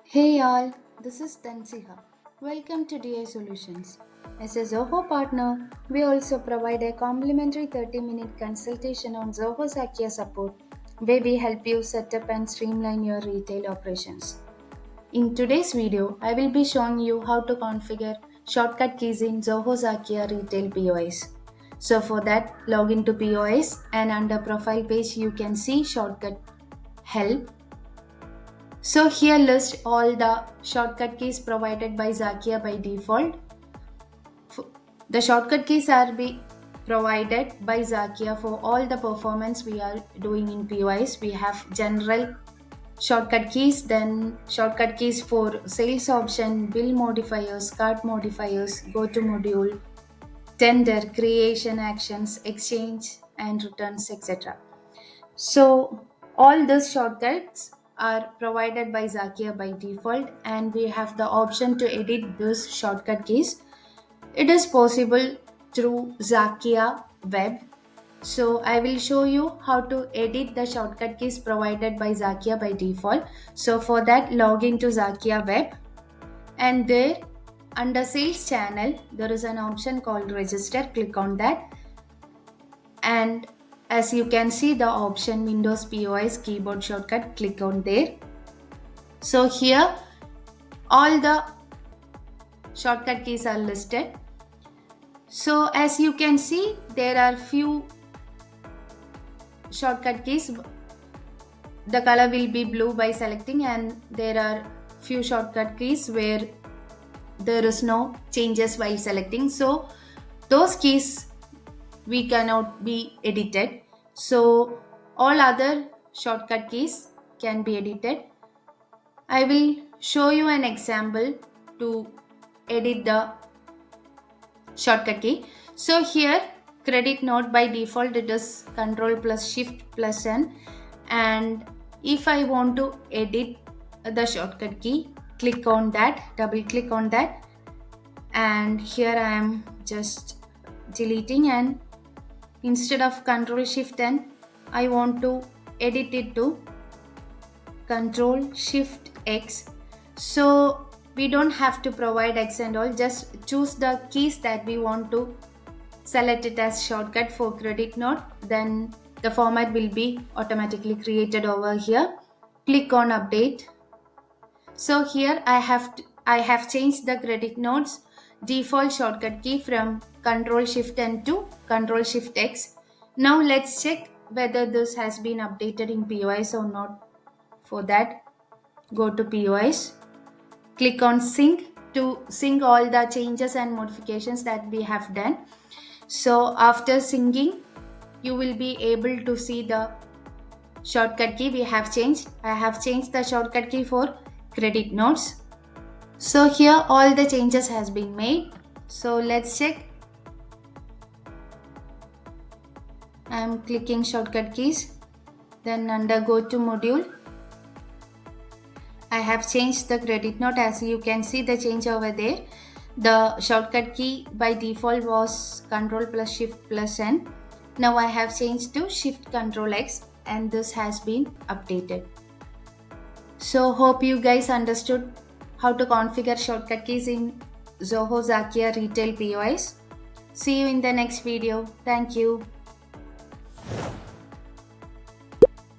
Hey all, this is Tansiha. Welcome to DI Solutions. As a Zoho partner, we also provide a complimentary 30-minute consultation on Zoho Zakya support, where we help you set up and streamline your retail operations. In today's video, I will be showing you how to configure shortcut keys in Zoho Zakya Retail POS. So for that, log into POS and under profile page you can see shortcut help. So here list all the shortcut keys provided by Zakia by default. The shortcut keys are provided by Zakia for all the performance we are doing in POS. We have general shortcut keys, then shortcut keys for sales option, bill modifiers, cart modifiers, go to module, tender, creation actions, exchange and returns, etc. So all these shortcuts are provided by Zakia by default, and we have the option to edit these shortcut keys. It is possible through Zakia web. So I will show you how to edit the shortcut keys provided by Zakia by default. So for that, log into Zakia web, and there under sales channel there is an option called register. Click on that, and as you can see the option Windows POS keyboard shortcut, click on there. So here all the shortcut keys are listed. So as you can see there are few shortcut keys. The color will be blue by selecting, and there are few shortcut keys where there is no changes while selecting. So those keys we cannot be edited. So all other shortcut keys can be edited. I will show you an example to edit the shortcut key. So here credit note by default it is control plus shift plus n, and if I want to edit the shortcut key, click on that, double click on that, and here I am just deleting, and instead of control shift n I want to edit it to control shift x. So we don't have to provide x and all, just choose the keys that we want to select it as shortcut for credit note, then the format will be automatically created over here. Click on update. So here I have changed the credit note's default shortcut key from control shift n to control shift x. Now let's check whether this has been updated in POS or not. For that, go to POS, click on sync to sync all the changes and modifications that we have done. So after syncing, you will be able to see the shortcut key we have changed. I have changed the shortcut key for credit notes. So here all the changes has been made. So let's check. I am clicking shortcut keys. Then under go to module, I have changed the credit note. As you can see the change over there. The shortcut key by default was control plus shift plus n. Now I have changed to shift control x, and this has been updated. So hope you guys understood how to configure shortcut keys in Zoho Zakya Retail POS. See you in the next video. Thank you.